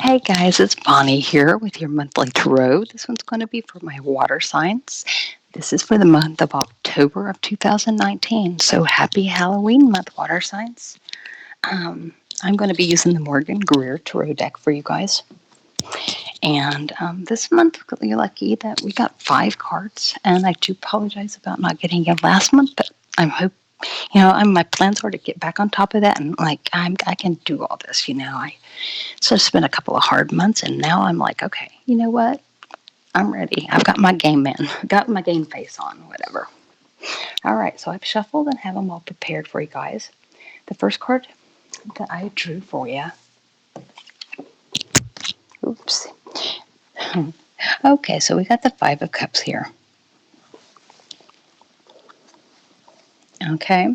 Hey guys, it's Bonnie here with your monthly tarot. This one's going to be for my water signs. This is for the month of October of 2019. So happy Halloween month, water signs. I'm going to be using the Morgan Greer Tarot deck for you guys. And this month, you're lucky that we got 5 cards. And I do apologize about not getting it last month, but I'm hoping. My plans were to get back on top of that, and I can do all this. So it's been a couple of hard months, and now I'm like, okay, you know what? I'm ready. I've got my game got my game face on, whatever. All right, so I've shuffled and have them all prepared for you guys. The first card that I drew for you. Oops. Okay, so we got the 5 of Cups here. Okay.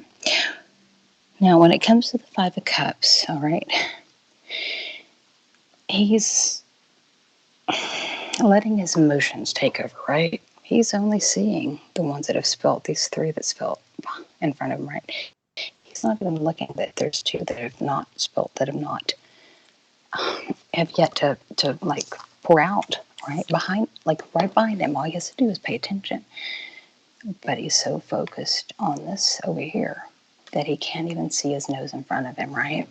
Now, when it comes to the 5 of Cups, all right, he's letting his emotions take over, right? He's only seeing the ones that have spilled, these 3 that spilled in front of him, right? He's not even looking that there's 2 that have not spilled, that have not, have yet to pour out, right? Right behind him. All he has to do is pay attention. But he's so focused on this over here that he can't even see his nose in front of him, right?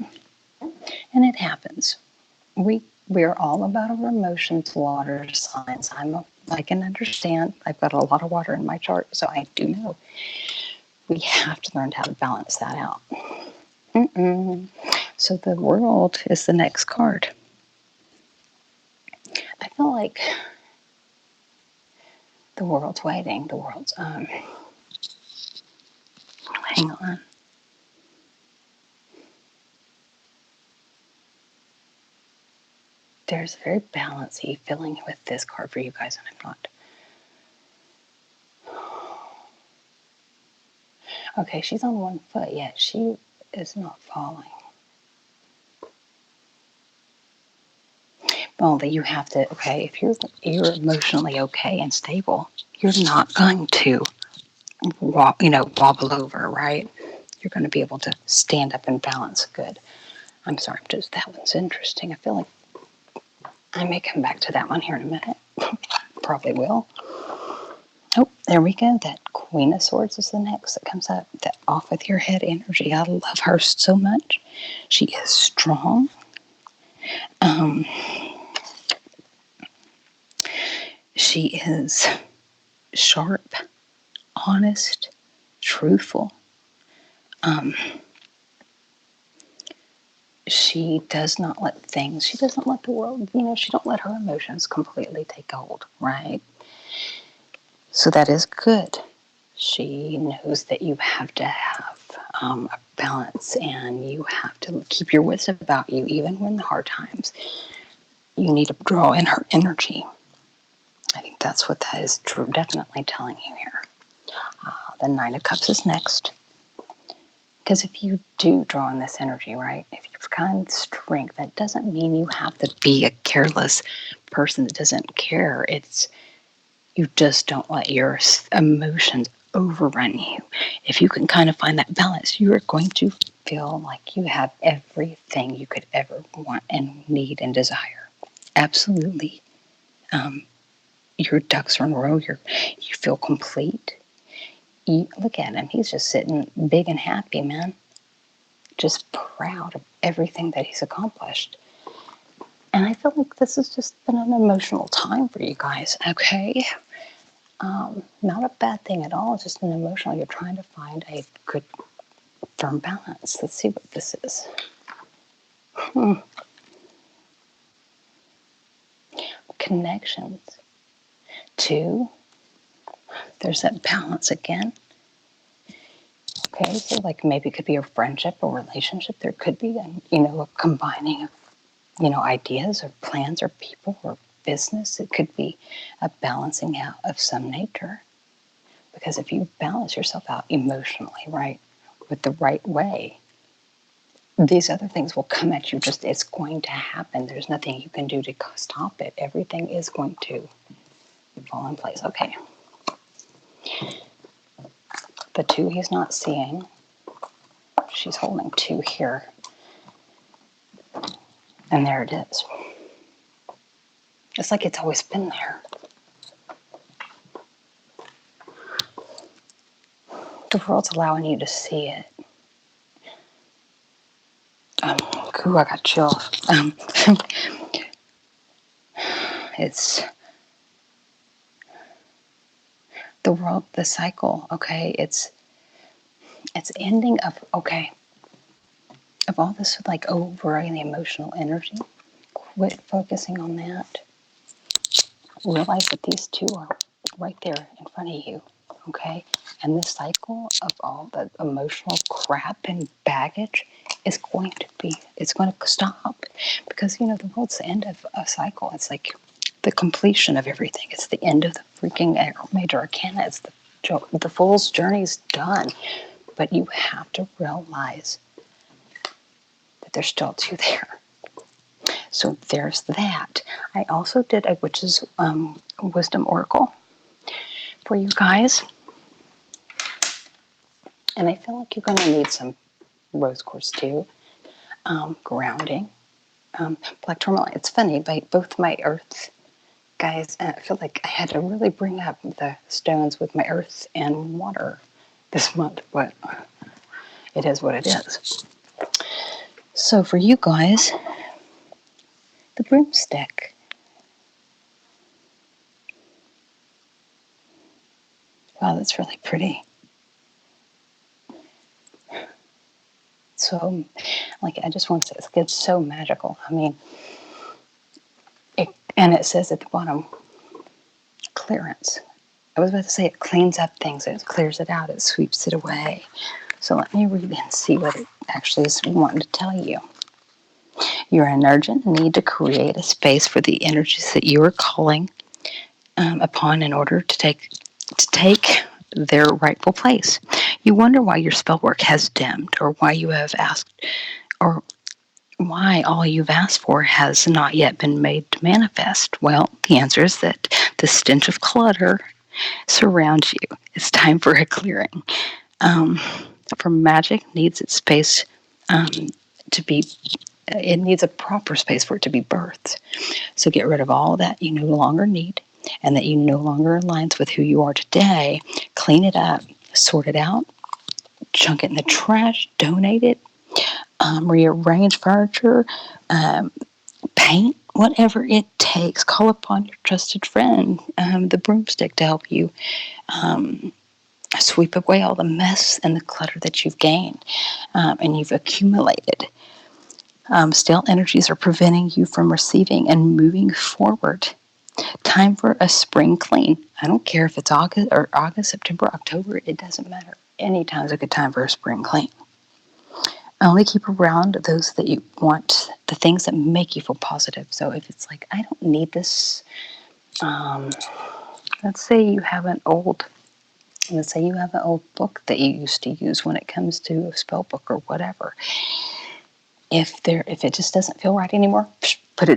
And it happens. We're all about our emotions, water signs. I can understand. I've got a lot of water in my chart, so I do know. We have to learn how to balance that out. So the World is the next card. I feel like the World's waiting. The World's hang on. There's a very balancey feeling with this card for you guys, and I'm not. Okay, she's on 1 foot, yet she is not falling. Well, you have to, okay, if you're emotionally okay and stable, you're not going to wobble over, right? You're going to be able to stand up and balance good. I'm sorry, that one's interesting. I feel like I may come back to that one here in a minute. Probably will. Oh, there we go. That Queen of Swords is the next that comes up. That off with your head energy. I love her so much. She is strong. She is sharp, honest, truthful. She does not let she doesn't let the world, she don't let her emotions completely take hold, right? So that is good. She knows that you have to have a balance, and you have to keep your wits about you, even when the hard times. You need to draw in her energy. I think that's what that is definitely telling you here. The 9 of Cups is next. Because if you do draw in this energy, right, if you've got strength, that doesn't mean you have to be a careless person that doesn't care. It's you just don't let your emotions overrun you. If you can kind of find that balance, you are going to feel like you have everything you could ever want and need and desire. Absolutely. Your ducks are in a row. You feel complete. Look at him. He's just sitting big and happy, man. Just proud of everything that he's accomplished. And I feel like this has just been an emotional time for you guys, okay? Not a bad thing at all. It's just an emotional. You're trying to find a good, firm balance. Let's see what this is. Connections. 2. There's that balance again. Okay, so maybe it could be a friendship or relationship. There could be, a combining of, ideas or plans or people or business. It could be a balancing out of some nature. Because if you balance yourself out emotionally, right, with the right way, these other things will come at you. It's going to happen. There's nothing you can do to stop it. Everything is going to fall in place. Okay. The 2 he's not seeing. She's holding 2 here. And there it is. It's like it's always been there. The world's allowing you to see it. Ooh, I got chills. It's the world, the cycle. Okay, it's ending of of all this like overriding the emotional energy. Quit focusing on that. Realize that these two are right there in front of you. Okay, and this cycle of all the emotional crap and baggage is going to stop, because the world's the end of a cycle. It's like the completion of everything. It's the end of the freaking major arcana. It's the fool's journey's done. But you have to realize that there's still two there. So there's that. I also did a witch's wisdom oracle for you guys. And I feel like you're going to need some rose quartz too. Grounding. Black tourmaline. It's funny, both my earth guys, I feel like I had to really bring up the stones with my earth and water this month, but it is what it is. So for you guys, the broomstick. Wow, that's really pretty. So, like, I just want to say, it's so magical. I mean, and it says at the bottom, clearance. I was about to say it cleans up things. It clears it out. It sweeps it away. So let me read and see what it actually is wanting to tell you. You're an urgent need to create a space for the energies that you are calling upon in order to take their rightful place. You wonder why your spell work has dimmed, or why you have asked, or why all you've asked for has not yet been made to manifest. Well, the answer is that the stench of clutter surrounds you. It's time for a clearing. For magic needs its space to be. It needs a proper space for it to be birthed. So get rid of all that you no longer need and that you no longer aligns with who you are today. Clean it up, sort it out, chunk it in the trash, donate it, rearrange furniture, paint, whatever it takes. Call upon your trusted friend, the broomstick, to help you sweep away all the mess and the clutter that you've gained and you've accumulated. Stale energies are preventing you from receiving and moving forward. Time for a spring clean. I don't care if it's August, September, October. It doesn't matter. Any time's a good time for a spring clean. Only keep around those that you want, the things that make you feel positive. So if it's like, I don't need this, let's say you have an old book that you used to use when it comes to a spell book or whatever. If it just doesn't feel right anymore,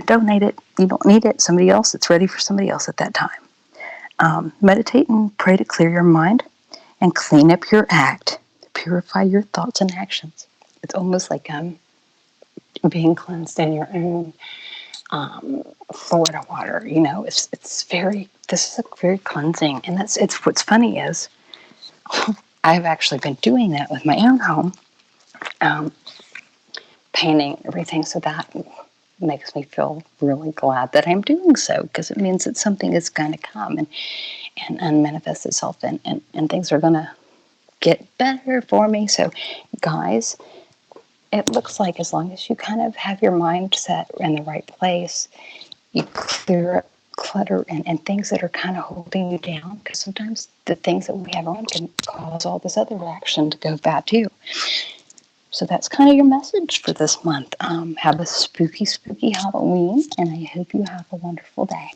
donate it. You don't need it. Somebody else, it's ready for somebody else at that time. Meditate and pray to clear your mind and clean up your act. Purify your thoughts and actions. It's almost like being cleansed in your own Florida water. This is a very cleansing. And it's what's funny is I've actually been doing that with my own home. Painting everything, so that makes me feel really glad that I'm doing so, because it means that something is going to come and manifest itself and things are going to get better for me. So guys, it looks like as long as you kind of have your mindset in the right place, you clear up clutter and things that are kind of holding you down, because sometimes the things that we have on can cause all this other action to go bad too. So that's kind of your message for this month. Have a spooky, spooky Halloween, and I hope you have a wonderful day.